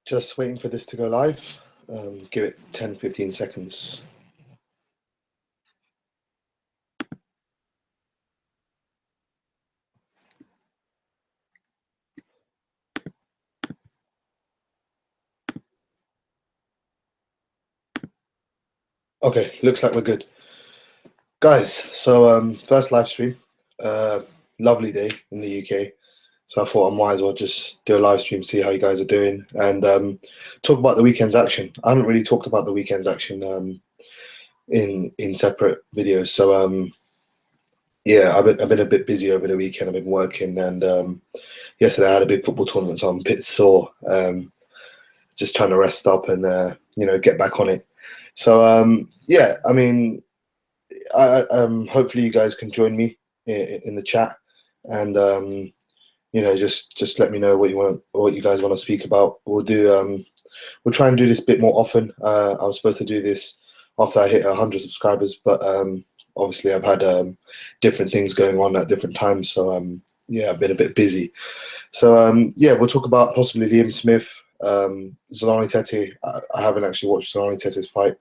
Just waiting for this to go live. Give it 10, 15 seconds. Okay, looks like we're good. Guys, so first live stream. Lovely day in the UK. So I thought I might as well just do a live stream, see how you guys are doing, and talk about the weekend's action. I haven't really talked about the weekend's action in separate videos. So yeah, I've been a bit busy over the weekend. I've been working, and yesterday I had a big football tournament, so I'm a bit sore. Just trying to rest up and get back on it. So yeah, I mean, hopefully you guys can join me in the chat, and just let me know what you guys want to speak about. We'll try and do this a bit more often. I was supposed to do this after I hit 100 subscribers, but obviously I've had different things going on at different times, so yeah, I've been a bit busy. So yeah, we'll talk about possibly Liam Smith, Zolani Tete. I haven't actually watched Zolani Tete's fight.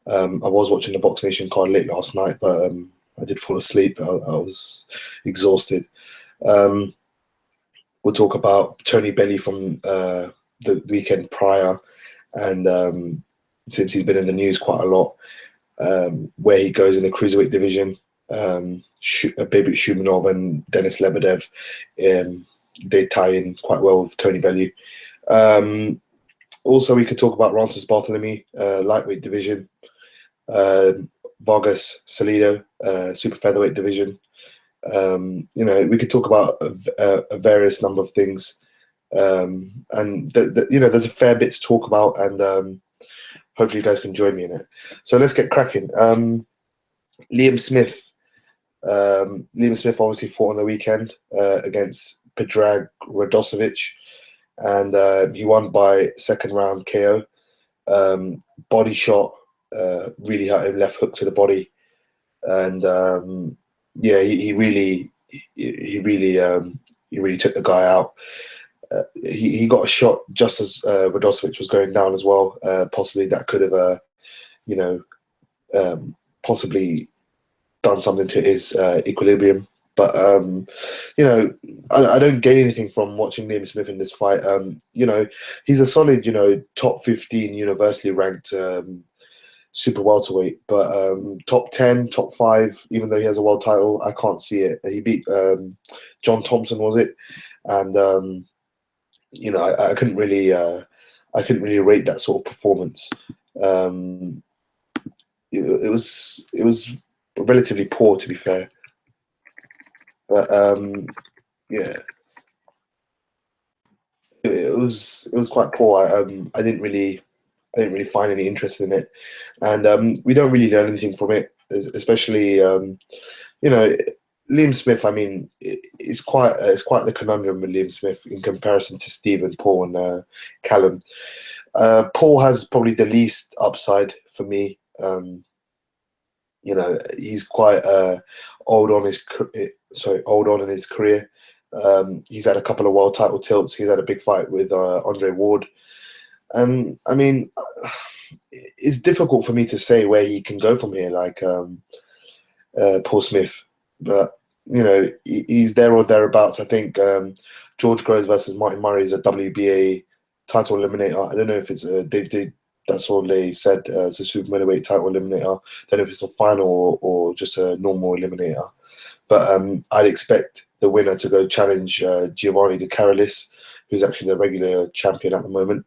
I was watching the Box Nation card late last night, but I did fall asleep. I was exhausted. We'll talk about Tony Belly from the weekend prior, and since he's been in the news quite a lot, where he goes in the cruiserweight division. Babit Shumanov and Denis Lebedev, they tie in quite well with Tony Bellew. Also, we could talk about Rances Barthelemy, lightweight division, Vargas-Salido, super featherweight division. We could talk about a various number of things, and there's a fair bit to talk about, and hopefully you guys can join me in it. So let's get cracking. Liam Smith. Liam Smith obviously fought on the weekend against Predrag Radosevic, and he won by second round KO. Body shot really hurt him, left hook to the body, and yeah, he really took the guy out. He got a shot just as Radosevic was going down as well. Possibly that could have possibly done something to his equilibrium. But I don't gain anything from watching Liam Smith in this fight. He's a solid, top 15 universally ranked super welterweight, but top 10, top 5, even though he has a world title, I can't see it. He beat John Thompson, was it? And I couldn't really rate that sort of performance. It was relatively poor, to be fair. But yeah, it was quite poor. I didn't really find any interest in it, and we don't really learn anything from it, especially Liam Smith. I mean, it's quite the conundrum with Liam Smith in comparison to Stephen, Paul, and Callum. Paul has probably the least upside for me. He's quite old on in his career. He's had a couple of world title tilts. He's had a big fight with Andre Ward, and I mean, it's difficult for me to say where he can go from here, like Paul Smith. But he's there or thereabouts. I think George Groves versus Martin Murray is a WBA title eliminator. I don't know if it's that's all they said. It's a super middleweight title eliminator. Don't know if it's a final or just a normal eliminator. But I'd expect the winner to go challenge Giovanni De Carolis, who's actually the regular champion at the moment.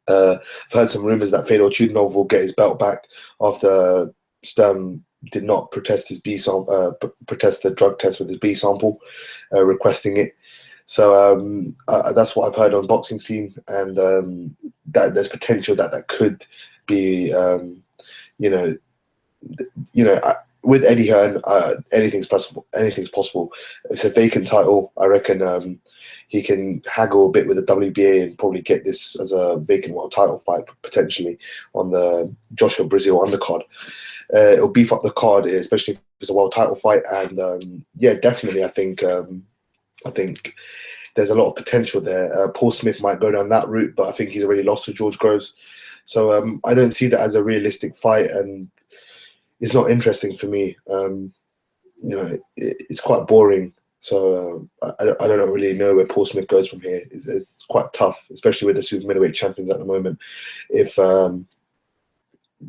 I've heard some rumours that Fedor Chudinov will get his belt back after Sturm did not protest protest the drug test with his B sample, requesting it. So that's what I've heard on Boxing Scene, and that there's potential that could be, with Eddie Hearn, anything's possible. Anything's possible. It's a vacant title. I reckon he can haggle a bit with the WBA and probably get this as a vacant world title fight potentially on the Joshua Brazil undercard. It'll beef up the card, especially if it's a world title fight, and yeah, definitely, I think there's a lot of potential there. Paul Smith might go down that route, but I think he's already lost to George Groves. So I don't see that as a realistic fight, and it's not interesting for me. It's quite boring. So I don't really know where Paul Smith goes from here. It's quite tough, especially with the super middleweight champions at the moment. If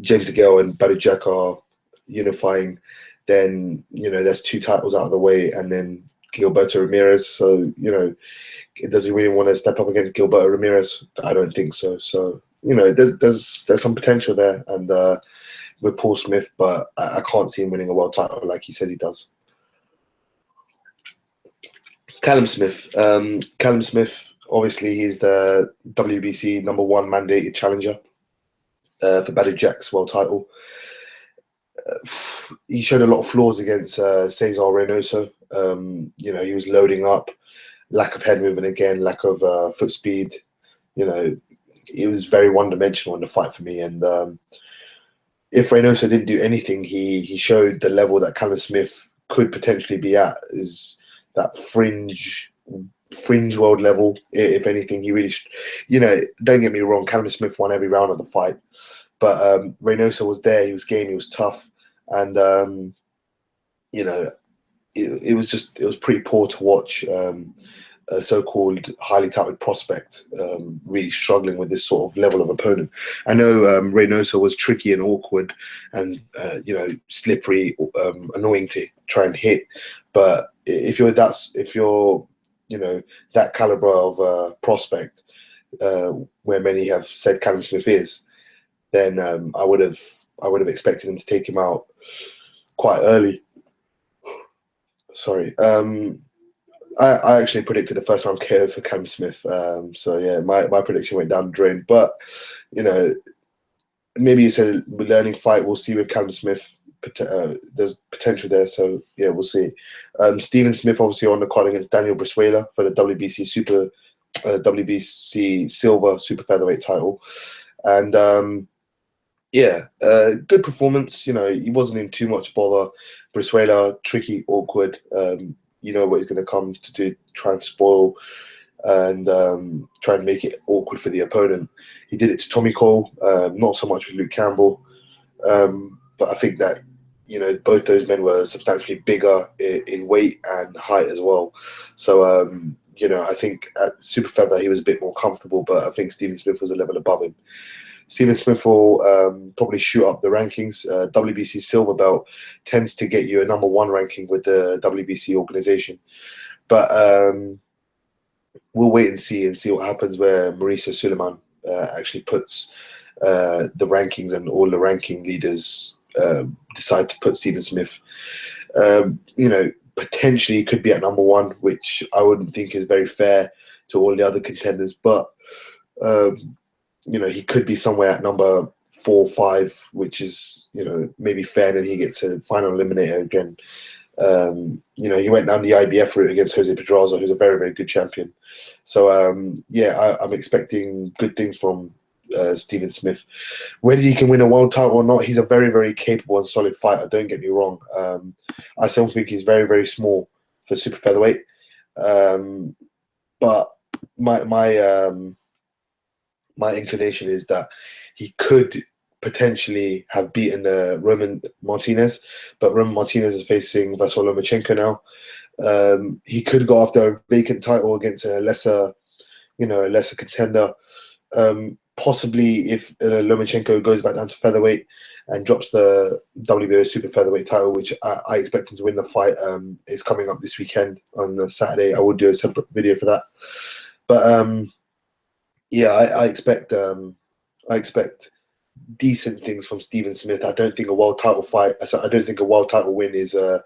James DeGale and Badou Jack are unifying, then there's 2 titles out of the way, and then Gilberto Ramirez. So does he really want to step up against Gilberto Ramirez? I don't think so. So there's some potential there, and with Paul Smith, but I can't see him winning a world title like he says he does. Callum Smith. Callum Smith, obviously, he's the WBC #1 mandated challenger for Badou Jack's world title. He showed a lot of flaws against Cesar Reynoso. He was loading up, lack of head movement again, lack of foot speed. It was very one-dimensional in the fight for me. And if Reynoso didn't do anything, he showed the level that Callum Smith could potentially be at, is that fringe world level. If anything, he really, don't get me wrong, Callum Smith won every round of the fight, but Reynoso was there. He was game. He was tough, and it was pretty poor to watch. A so-called highly touted prospect really struggling with this sort of level of opponent. I know Reynoso was tricky and awkward and slippery, annoying to try and hit, but if you're that caliber of prospect, where many have said Callum Smith is, then I would have expected him to take him out quite early. Sorry. I actually predicted the first round KO for Callum Smith. So yeah, my prediction went down the drain. But maybe it's a learning fight. We'll see with Callum Smith. There's potential there. So yeah, we'll see. Stephen Smith obviously on the card against Daniel Brasuela for the WBC Silver Super Featherweight title, and good performance. He wasn't in too much bother. Brasuela, tricky, awkward. What he's going to come to do, try and spoil and try and make it awkward for the opponent. He did it to Tommy Cole, not so much with Luke Campbell. But I think that, both those men were substantially bigger in weight and height as well. So, I think at Super Feather he was a bit more comfortable, but I think Stephen Smith was a level above him. Stephen Smith will probably shoot up the rankings. WBC silver belt tends to get you a #1 ranking with the WBC organization. But we'll wait and see what happens where Mauricio Suleiman actually puts the rankings, and all the ranking leaders decide to put Stephen Smith. Potentially could be at #1, which I wouldn't think is very fair to all the other contenders. But he could be somewhere at number 4 or 5, which is, maybe fair, and then he gets a final eliminator again. He went down the IBF route against Jose Pedraza, who's a very, very good champion. So, I'm expecting good things from Stephen Smith. Whether he can win a world title or not, he's a very, very capable and solid fighter. Don't get me wrong. I still think he's very, very small for super featherweight. But my inclination is that he could potentially have beaten Roman Martinez, but Roman Martinez is facing Vasyl Lomachenko now. He could go after a vacant title against a lesser contender. Possibly if Lomachenko goes back down to featherweight and drops the WBO super featherweight title, which I expect him to win the fight. Is coming up this weekend on the Saturday. I will do a separate video for that. But I expect decent things from Stephen Smith. I don't think a world title fight. I don't think a world title win is in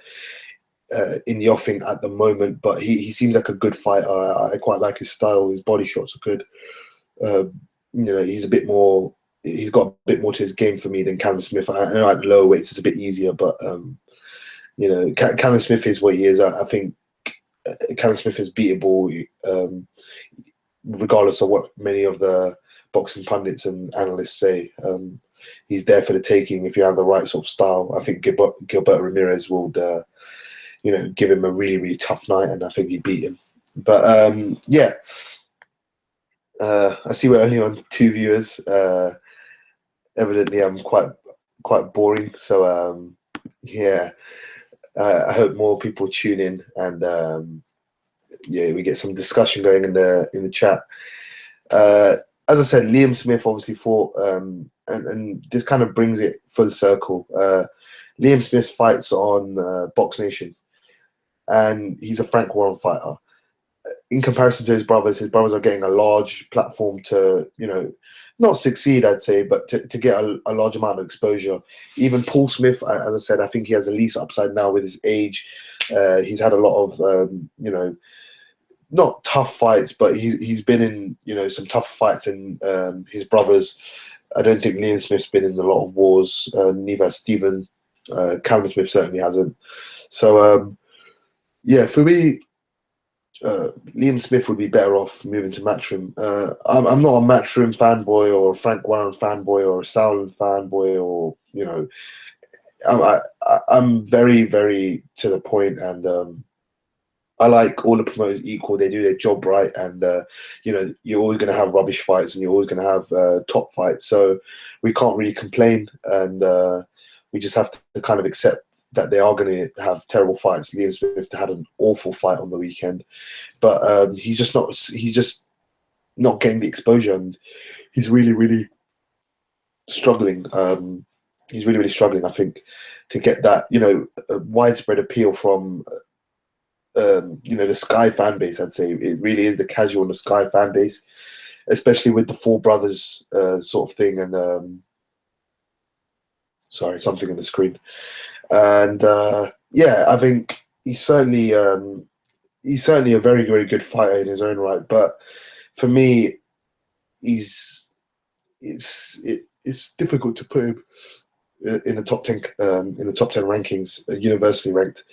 the offing at the moment. But he seems like a good fighter. I quite like his style. His body shots are good. He's got a bit more to his game for me than Callum Smith. I know at lower weights it's a bit easier, but Callum Smith is what he is. I think Callum Smith is beatable, regardless of what many of the boxing pundits and analysts say. He's there for the taking if you have the right sort of style. I think Gilberto Ramirez would, give him a really, really tough night, and I think he'd beat him. But yeah, I see we're only on 2 viewers. Evidently, I'm quite boring. So yeah, I hope more people tune in, and yeah, we get some discussion going in the chat. As I said, Liam Smith obviously fought, and this kind of brings it full circle. Liam Smith fights on Box Nation, and he's a Frank Warren fighter. In comparison to his brothers are getting a large platform to, not succeed, I'd say, but to get a large amount of exposure. Even Paul Smith, as I said, I think he has the least upside now with his age. He's had a lot of, not tough fights, but he's been in, some tough fights in his brothers. I don't think Liam Smith's been in a lot of wars. Neither has Stephen. Callum Smith certainly hasn't. So, yeah, for me, Liam Smith would be better off moving to Matchroom. I'm not a Matchroom fanboy or a Frank Warren fanboy or a Sauerland fanboy, or I'm very, very to the point, and I like all the promoters equal. They do their job right, and you're always going to have rubbish fights, and you're always going to have top fights. So we can't really complain, and we just have to kind of accept that they are going to have terrible fights. Liam Smith had an awful fight on the weekend, but he's just not getting the exposure, and he's really, really struggling. He's really, really struggling, I think, to get that widespread appeal from the Sky fan base. I'd say it really is the casual and the Sky fan base, especially with the Four Brothers sort of thing. And sorry, something on the screen. And yeah, I think he's certainly a very, very good fighter in his own right. But for me, it's difficult to put him in the top 10 rankings, universally ranked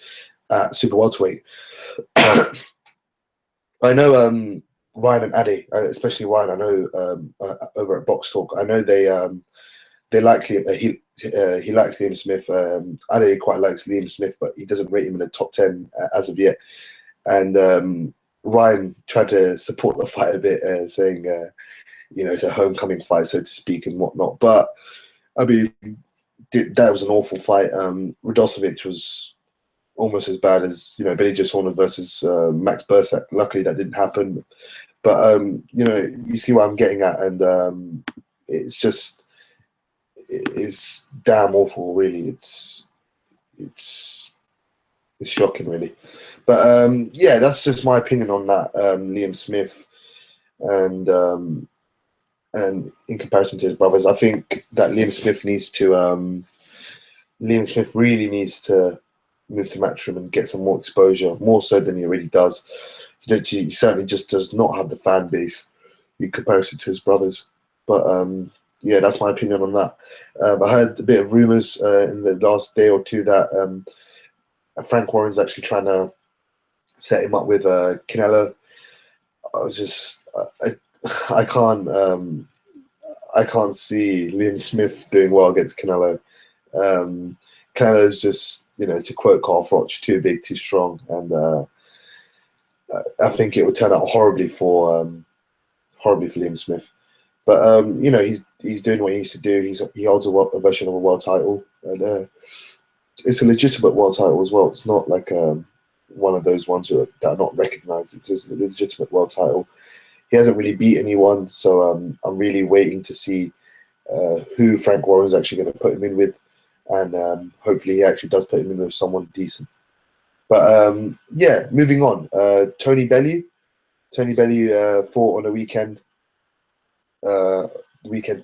at super welterweight. I know Ryan and Addy, especially Ryan. I know over at Box Talk, I know they like him. He likes Liam Smith. Addy quite likes Liam Smith, but he doesn't rate him in the top 10 as of yet. And Ryan tried to support the fight a bit, saying it's a homecoming fight, so to speak, and whatnot. But I mean, that was an awful fight. Radosevic was almost as bad as Billy Joe Saunders versus Max Bursak. Luckily, that didn't happen. But you see what I'm getting at, and it's damn awful, really. It's shocking, really. But yeah, that's just my opinion on that. Liam Smith, and in comparison to his brothers, I think that Liam Smith really needs to move to Matchroom and get some more exposure, more so than he already does. He certainly just does not have the fan base in comparison to his brothers. But yeah, that's my opinion on that. I heard a bit of rumours in the last day or two that Frank Warren's actually trying to set him up with Canelo. I can't see Liam Smith doing well against Canelo. Canelo's just, to quote Carl Froch, too big, too strong, and I think it would turn out horribly for Liam Smith. But he's doing what he needs to do. He holds a version of a world title, and it's a legitimate world title as well. It's not like one of those ones that are not recognised. It's a legitimate world title. He hasn't really beat anyone, so I'm really waiting to see who Frank Warren is actually going to put him in with, and hopefully he actually does put him in with someone decent. But yeah, moving on. Tony Bellew fought on a weekend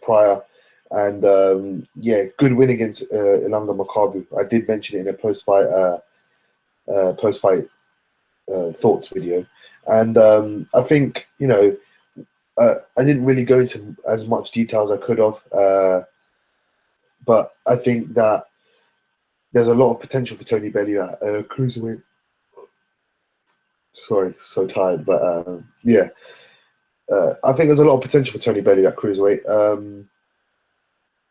prior, and yeah, good win against Ilunga Makabu. I did mention it in a post-fight thoughts video, and I think I didn't really go into as much detail as I could have, but I think that there's a lot of potential for Tony Bellew at cruiserweight. Sorry, so tired, but yeah, I think there's a lot of potential for Tony Bellew at cruiserweight.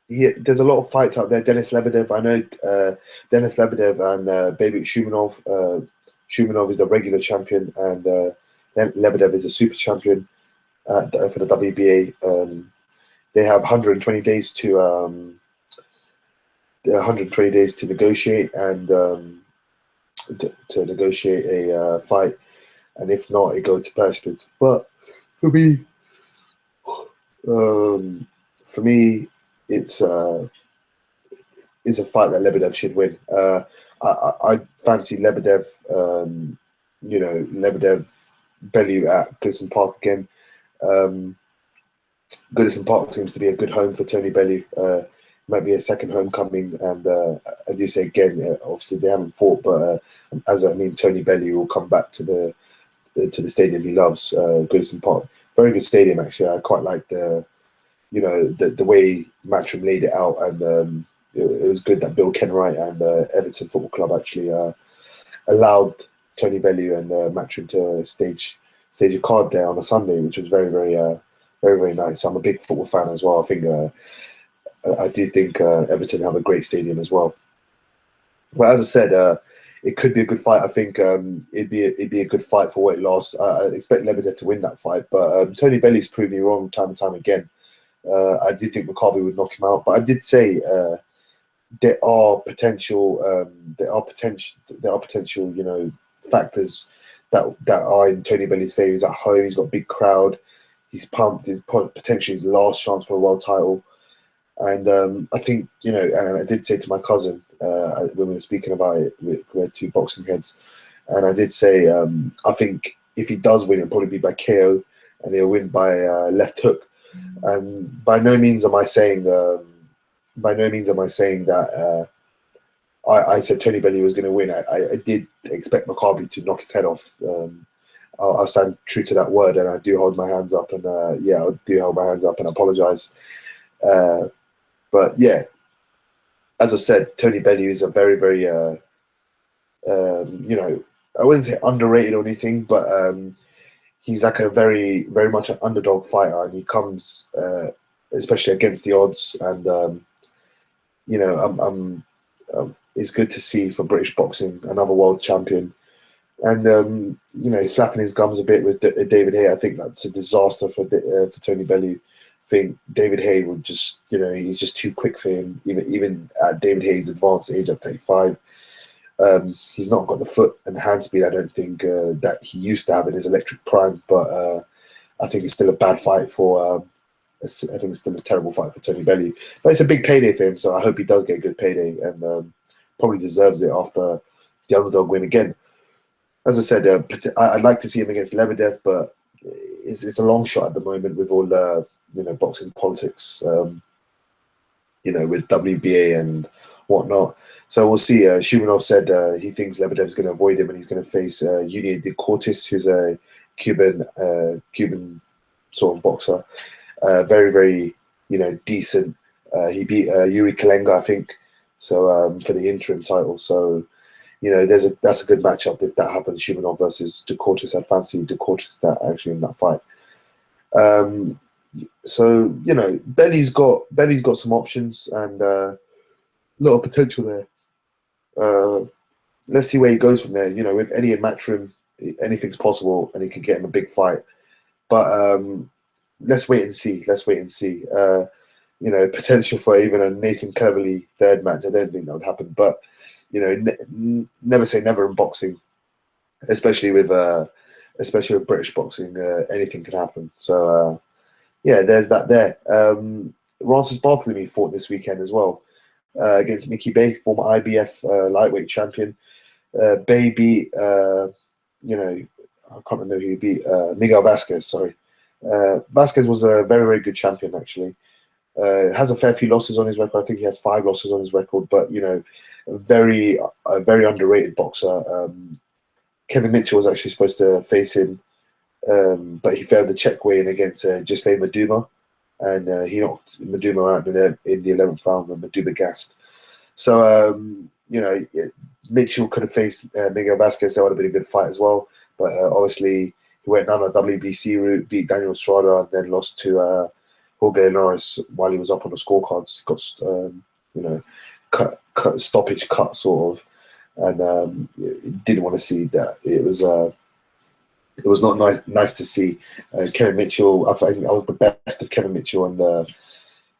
There's a lot of fights out there. Denis Lebedev, I know Denis Lebedev and Babik Shumenov. Shumenov is the regular champion, and Lebedev is a super champion for the WBA. They have 120 days to 120 days to negotiate and to negotiate a fight, and if not, it goes to purse bids. But for me, um, for me, it's uh, it's a fight that Lebedev should win. I fancy Lebedev. Lebedev Bellew at Goodison Park again. Um, Goodison Park seems to be a good home for Tony Bellew. Might be a second homecoming, and as you say again, obviously they haven't fought, but Tony Bellew will come back to the stadium he loves, Goodison Park. Very good stadium actually. I quite like the way Matchroom laid it out, and it was good that Bill Kenwright and Everton Football Club actually allowed Tony Bellew and Matchroom to stage a card there on a Sunday, which was very very nice. I'm a big football fan as well. I do think Everton have a great stadium as well. Well, as I said, it could be a good fight. I think it'd be a good fight for what it lasts. I expect Lebedev to win that fight, but Tony Bellew's proved me wrong time and time again. I did think Maccabi would knock him out, but I did say there are potential factors that are in Tony Bellew's favour. He's at home. He's got a big crowd. He's pumped. It's potentially his last chance for a world title. And I think, and I did say to my cousin when we were speaking about it, we're two boxing heads, and I did say I think if he does win, it'll probably be by KO, and he'll win by left hook. And by no means am I saying that I said Tony Bellew was going to win. I did expect Maccabi to knock his head off. I'll stand true to that word, and I do hold my hands up, and I do hold my hands up and apologise. But yeah, as I said, Tony Bellew is a very, very, I wouldn't say underrated or anything, but he's like a very, very much an underdog fighter, and he comes, especially against the odds, and it's good to see for British boxing another world champion, and he's flapping his gums a bit with David Haye. I think that's a disaster for Tony Bellew. I think David Haye would just, he's just too quick for him, even at David Haye's advanced age at 35. He's not got the foot and hand speed, I don't think, that he used to have in his electric prime, but I think it's still a bad fight for, I think it's still a terrible fight for Tony Bellew. But it's a big payday for him, so I hope he does get a good payday, and probably deserves it after the underdog win again. As I said, I'd like to see him against Lebedev, but it's a long shot at the moment with all the boxing politics, with WBA and whatnot. So we'll see. Shumanov said he thinks Lebedev is going to avoid him, and he's going to face Union de Cortis, who's a Cuban sort of boxer. Very, very, decent. He beat Yuri Kalenga, I think, so for the interim title. So that's a good matchup if that happens. Shumanov versus de Cortis. I'd fancy de Cortis actually in that fight. So Bellew's got some options and a lot of potential there. Let's see where he goes from there. With Eddie and Matchroom, anything's possible, and he could get him a big fight. But let's wait and see. Potential for even a Nathan Cleverly third match. I don't think that would happen. But never say never in boxing, especially with British boxing. Anything can happen. So. Yeah, there's that there. Francis Barthelemy fought this weekend as well against Mickey Bay, former IBF lightweight champion. Bay beat, I can't remember who he beat, Miguel Vasquez, sorry. Vasquez was a very, very good champion, actually. Has a fair few losses on his record. I think he has 5 losses on his record, but, a very underrated boxer. Kevin Mitchell was actually supposed to face him, but he failed the check weigh-in against Gisle Maduma, and he knocked Maduma out in the 11th round when Maduma gassed. So, Mitchell could have faced Miguel Vasquez. That would have been a good fight as well. But obviously, he went down a WBC route, beat Daniel Estrada, and then lost to Jorge Norris while he was up on the scorecards. He got, stoppage cut, sort of. And didn't want to see that. It was it was not nice to see. Kevin Mitchell, I think I was the best of Kevin Mitchell, and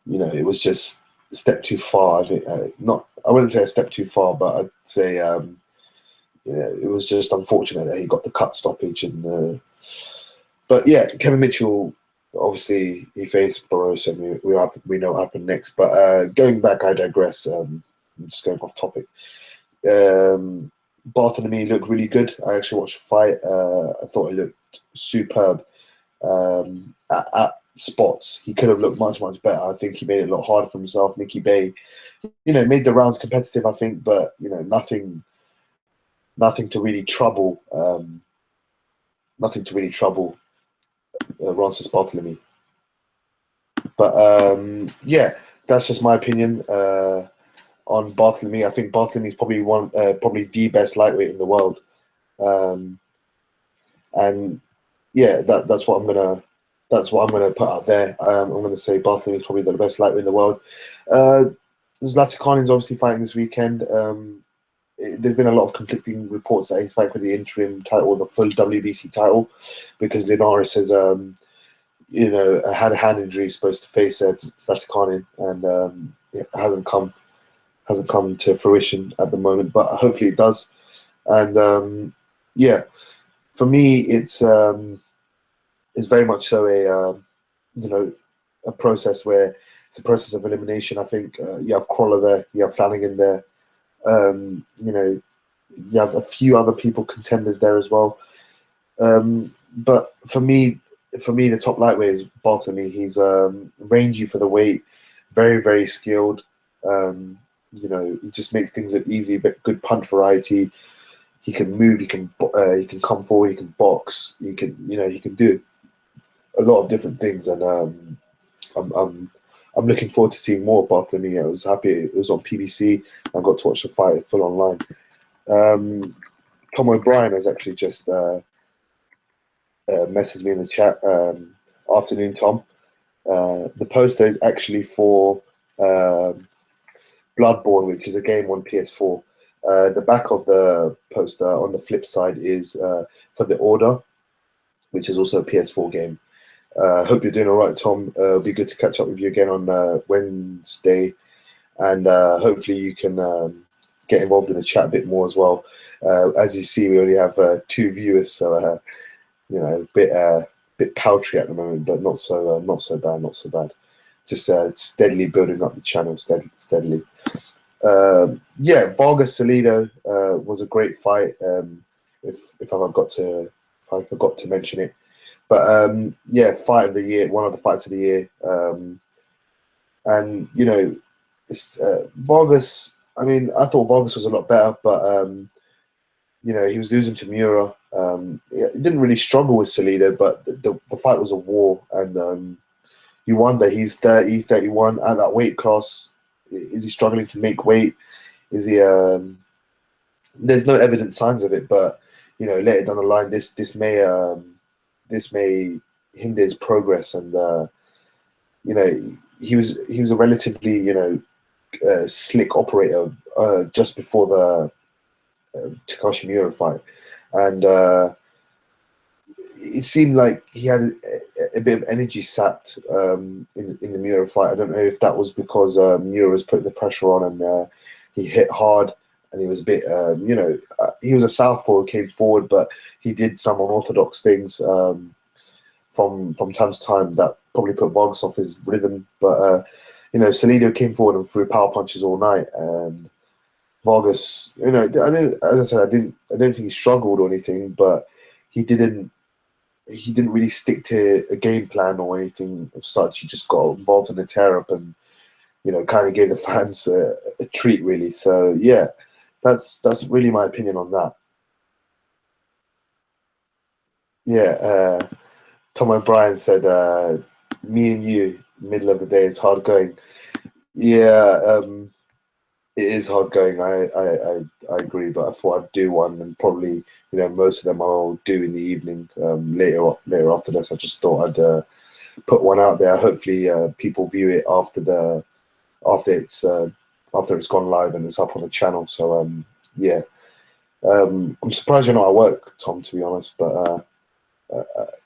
it was just a step too far. I wouldn't say a step too far, but I'd say it was just unfortunate that he got the cut stoppage. But yeah, Kevin Mitchell, obviously he faced Barroso, and we know what happened next. But going back, I digress. I'm just going off topic. Barthelemy looked really good. I actually watched the fight. I thought he looked superb at spots. He could have looked much, much better. I think he made it a lot harder for himself. Mickey Bay, made the rounds competitive, I think, but nothing to really trouble. Nothing to really trouble Roncis Barthelemy. But yeah, that's just my opinion on Barthelemy. I think Barthelemy is probably the best lightweight in the world. And yeah, that's what I'm gonna put out there. I'm gonna say Barthelemy is probably the best lightweight in the world. Zlatan is obviously fighting this weekend. There's been a lot of conflicting reports that he's fighting for the interim title or the full WBC title, because Linares has had a hand injury. He's supposed to face Zlatan, and it hasn't come to fruition at the moment, but hopefully it does. And yeah, for me, it's very much so a process where it's a process of elimination. I think you have Crawler there, you have Flanagan there, you have a few other contenders there as well. But for me, the top lightweight is Barthelemy. He's rangy for the weight, very, very skilled. He just makes things look easy. But good punch variety. He can move. He can come forward. He can box. He can do a lot of different things. And I'm looking forward to seeing more of Barthelemy. I was happy it was on PBC. I got to watch the fight full online. Tom O'Brien has actually just messaged me in the chat. Afternoon, Tom. The poster is actually for Bloodborne, which is a game on PS4. The back of the poster on the flip side is for The Order, which is also a PS4 game. Hope you're doing all right, Tom. It'll be good to catch up with you again on Wednesday, and hopefully you can get involved in the chat a bit more as well. As you see, we only have 2 viewers, so a bit paltry at the moment, but not so bad. Just steadily building up the channel, steadily. Yeah, Vargas-Salido was a great fight. If I forgot to mention it, but yeah, fight of the year, one of the fights of the year. And it's Vargas. I mean, I thought Vargas was a lot better, but he was losing to Miura. He didn't really struggle with Salido, but the fight was a war, and you wonder, he's 30, 31 at that weight class. Is he struggling to make weight? Is he? There's no evident signs of it, but later down the line, this may hinder his progress. And he was a relatively slick operator just before the Takashi Miura fight, and it seemed like he had a bit of energy sapped in the Miura fight. I don't know if that was because Miura was putting the pressure on, and he hit hard, and he was a bit, he was a southpaw who came forward, but he did some unorthodox things from time to time that probably put Vargas off his rhythm. But Salido came forward and threw power punches all night, and Vargas, as I said, I don't think he struggled or anything, but he didn't really stick to a game plan or anything of such. He just got involved in a tear up, and kind of gave the fans a treat, really. So yeah, that's really my opinion on that. Yeah, Tom O'Brien said, "Me and you, middle of the day is hard going." Yeah, it is hard going. I agree, but I thought I'd do one, and probably most of them I'll do in the evening later after this. I just thought I'd put one out there. Hopefully, people view it after it's gone live and it's up on the channel. So yeah, I'm surprised you're not at work, Tom, to be honest. But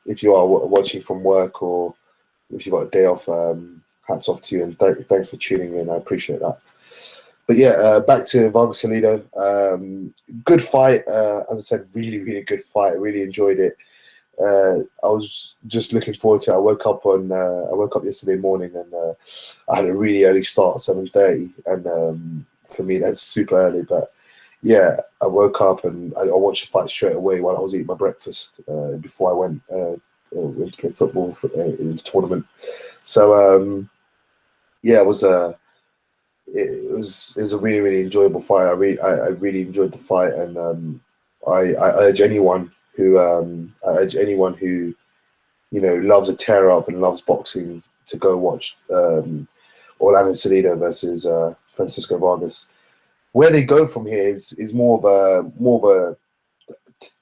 if you are watching from work or if you've got a day off, hats off to you, and thanks for tuning in. I appreciate that. But yeah, back to Vargas-Salido. Good fight. As I said, really, really good fight. I really enjoyed it. I was just looking forward to it. I woke up yesterday morning, and I had a really early start at 7:30, and for me that's super early. But yeah, I woke up and I watched the fight straight away while I was eating my breakfast before I went to play football in the tournament. So yeah, it was a really, really enjoyable fight. I really enjoyed the fight, and I urge anyone who loves a tear up and loves boxing to go watch Orlando Salido versus Francisco Vargas. Where they go from here is more of a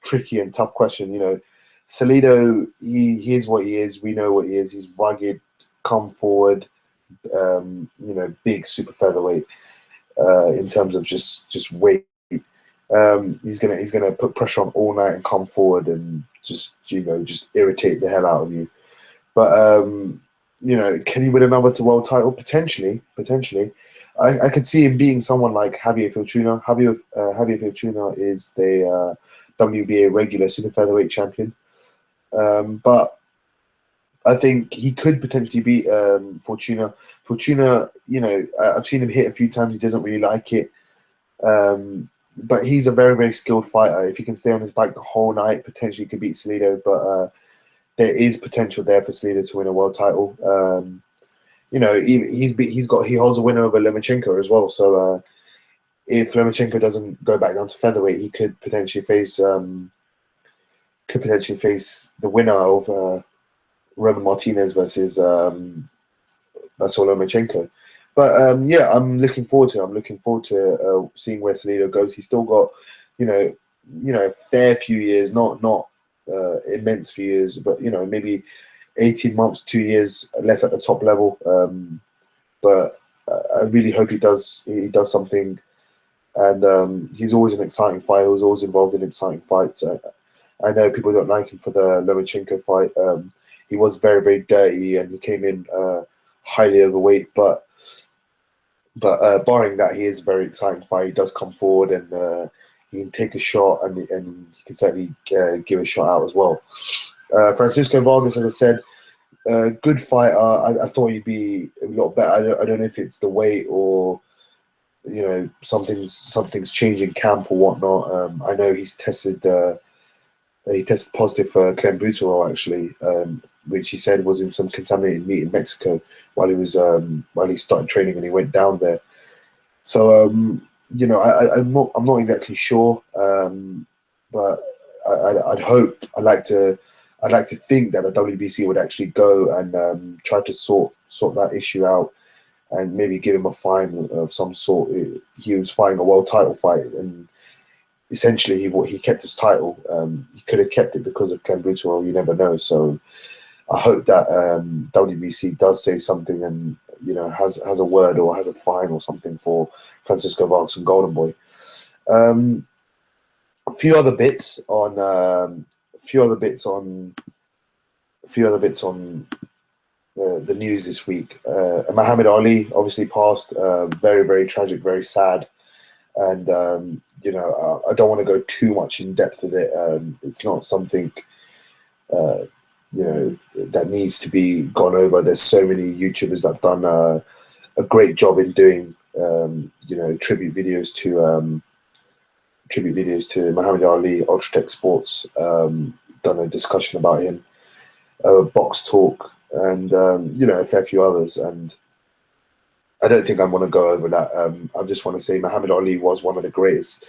tricky and tough question. Salido, he is what he is. We know what he is. He's rugged, come forward, big super featherweight in terms of just weight. He's gonna put pressure on all night and come forward and just irritate the hell out of you. But can he win another world title? Potentially. I could see him being someone like Javier Fortuna. Javier Fortuna is the WBA regular super featherweight champion. But I think he could potentially beat Fortuna. Fortuna, I've seen him hit a few times. He doesn't really like it. But he's a very, very skilled fighter. If he can stay on his back the whole night, potentially could beat Salido. But there is potential there for Salido to win a world title. He holds a winner over Lomachenko as well. So if Lomachenko doesn't go back down to featherweight, he could potentially face the winner of Roman Martinez versus Lomachenko. But yeah, I'm looking forward to it. I'm looking forward to seeing where Salido goes. He's still got, a fair few years, not immense few years, but maybe 18 months, 2 years left at the top level. But I really hope he does something. And he's always an exciting fighter. He was always involved in exciting fights. I know people don't like him for the Lomachenko fight. He was very, very dirty, and he came in highly overweight. But barring that, he is a very exciting fighter. He does come forward, and he can take a shot, and he can certainly give a shot out as well. Francisco Vargas, as I said, good fighter. I thought he'd be a lot better. I don't know if it's the weight or something's changed in camp or whatnot. I know he tested positive for clenbuterol actually, which he said was in some contaminated meat in Mexico while he started training and he went down there. So I'm not exactly sure, but I'd like to think that the WBC would actually go and try to sort that issue out and maybe give him a fine of some sort. He was fighting a world title fight, and essentially he kept his title. He could have kept it because of clenbuterol. You never know. So I hope that WBC does say something and has a word or has a fine or something for Francisco Vargas and Golden Boy. A few other bits on the news this week. Muhammad Ali obviously passed. Very, very tragic, very sad. And I don't want to go too much in depth with it. It's not something that needs to be gone over. There's so many YouTubers that've done a great job in doing tribute videos to Muhammad Ali. Ultratech Sports done a discussion about him. Box Talk, and a fair few others. And I don't think I want to go over that. I just want to say Muhammad Ali was one of the greatest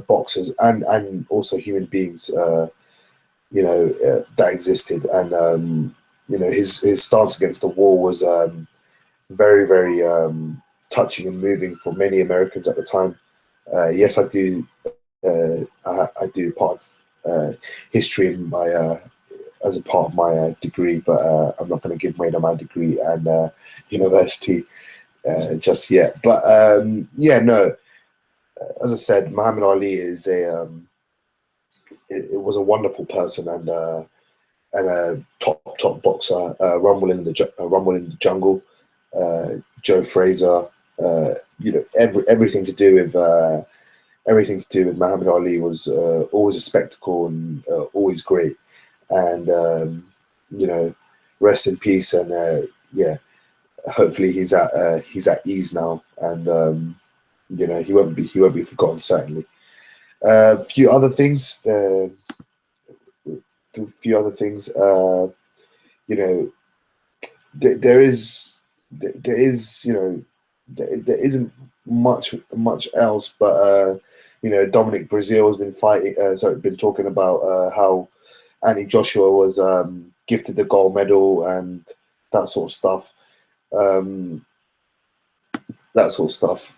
boxers and also human beings that existed. And his stance against the war was very, very touching and moving for many Americans at the time. Yes, I do. I do part of history in my as a part of my degree, but I'm not going to give away my degree and university just yet. But no. As I said, Muhammad Ali is it was a wonderful person, and and a top boxer, Rumble in the Jungle, Joe Fraser. Everything to do with Muhammad Ali was always a spectacle and always great. And rest in peace. And hopefully he's at ease now, and he won't be forgotten, certainly. A few other things. There is there isn't much else, but Dominic Brazil has been fighting. Been talking about how Anthony Joshua was gifted the gold medal and that sort of stuff. Um, that sort of stuff.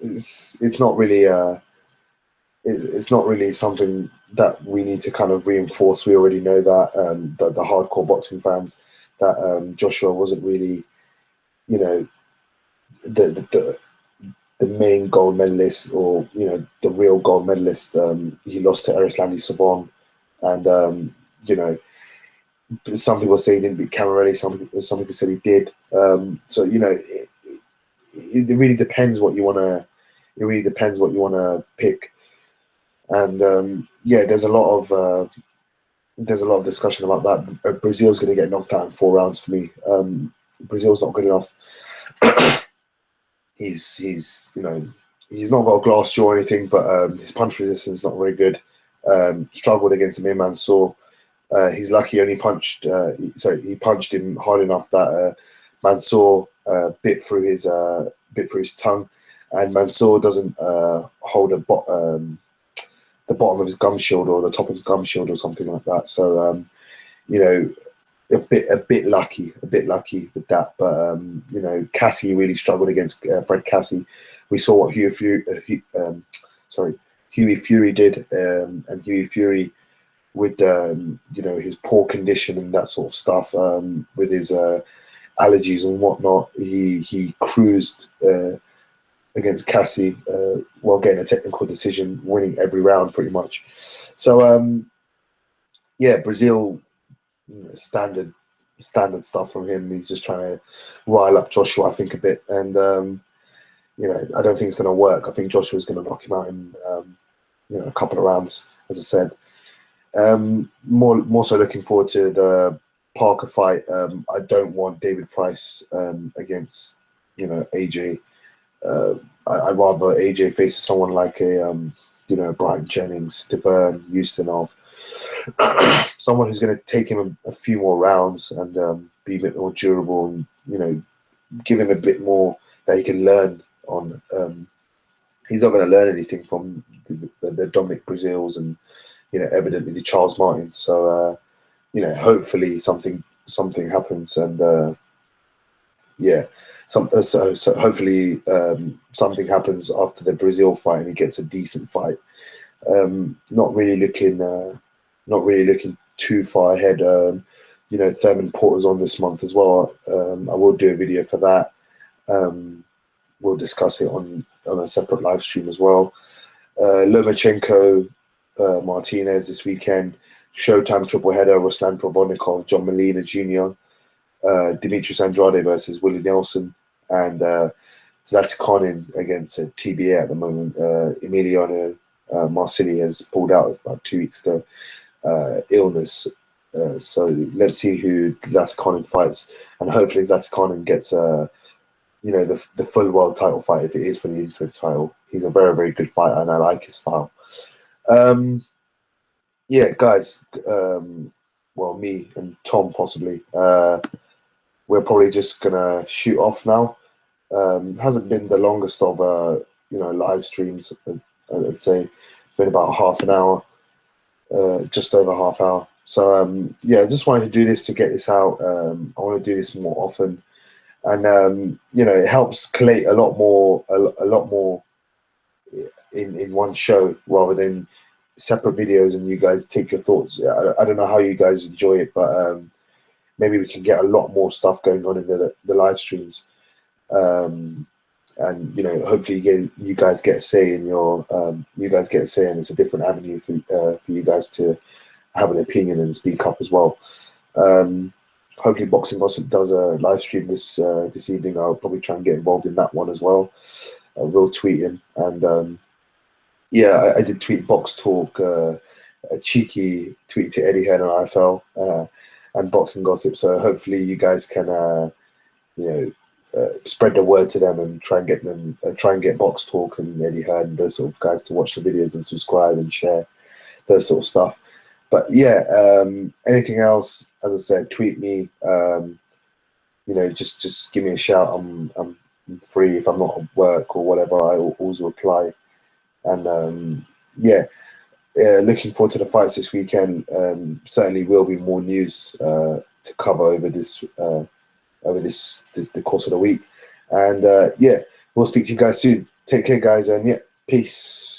It's not really it's not really something that we need to kind of reinforce. We already know that the hardcore boxing fans, that Joshua wasn't really, the main gold medalist, or the real gold medalist. He lost to Erislandy Savon, and some people say he didn't beat Camarelli. Some people said he did. So it really depends what you want to. It really depends what you want to pick. And there's a lot of discussion about that. Brazil's going to get knocked out in 4 rounds for me. Brazil's not good enough. he's not got a glass jaw or anything, but his punch resistance is not very good. Struggled against Amir Mansour. He's lucky he only punched. He punched him hard enough that Mansour bit through his tongue, and Mansour doesn't hold the bottom of his gum shield or the top of his gum shield or something like that. So a bit lucky with that. But Cassie really struggled against Fred Cassie. We saw what Huey Fury did, and Huey Fury with his poor condition and that sort of stuff, with his allergies and whatnot. He cruised against Cassie while getting a technical decision, winning every round pretty much. So Brazil, standard stuff from him. He's just trying to rile up Joshua, I think, a bit, and I don't think it's going to work. I think Joshua's going to knock him out in a couple of rounds, as I said. More so looking forward to the Parker fight. I don't want David Price against AJ. I'd rather AJ faces someone like a Brian Jennings, Stiverne, Ustinov, someone who's going to take him a few more rounds and be a bit more durable, and give him a bit more that he can learn on. He's not going to learn anything from the Dominic Brazils and evidently the Charles Martins. So hopefully something happens, and so hopefully something happens after the Brazil fight and he gets a decent fight. Not really looking too far ahead. Thurman Porter's on this month as well. I will do a video for that. We'll discuss it on a separate live stream as well. Lomachenko, Martinez this weekend. Showtime triple header: Ruslan Provodnikov, John Molina Jr., Demetrius Andrade versus Willie Nelson, and Zatikonin against TBA at the moment. Emiliano Marsili has pulled out about 2 weeks ago, illness. So let's see who Zatikonin fights, and hopefully Zatikonin gets the full world title fight if it is for the interim title. He's a very, very good fighter, and I like his style. Guys. Well, me and Tom possibly. We're probably just gonna shoot off now. Hasn't been the longest of live streams. I'd say been about half an hour, just over half hour. So I just wanted to do this to get this out. I want to do this more often, and it helps collate a lot more in one show rather than separate videos and you guys take your thoughts. I don't know how you guys enjoy it, but maybe we can get a lot more stuff going on in the live streams, and hopefully you guys get a say in your and it's a different avenue for you guys to have an opinion and speak up as well. Hopefully Boxing Gossip does a live stream this evening. I'll probably try and get involved in that one as well. I will tweet him. And yeah, I did tweet Box Talk, a cheeky tweet to Eddie Hearn and IFL, and Boxing Gossip. So hopefully you guys can spread the word to them and try and get Box Talk and Eddie Hearn and those sort of guys to watch the videos and subscribe and share those sort of stuff. But yeah, anything else, as I said, tweet me. Just give me a shout. I'm free if I'm not at work or whatever. I will always reply. And looking forward to the fights this weekend. Certainly will be more news to cover over the course of the week. And we'll speak to you guys soon. Take care, guys, and yeah, peace.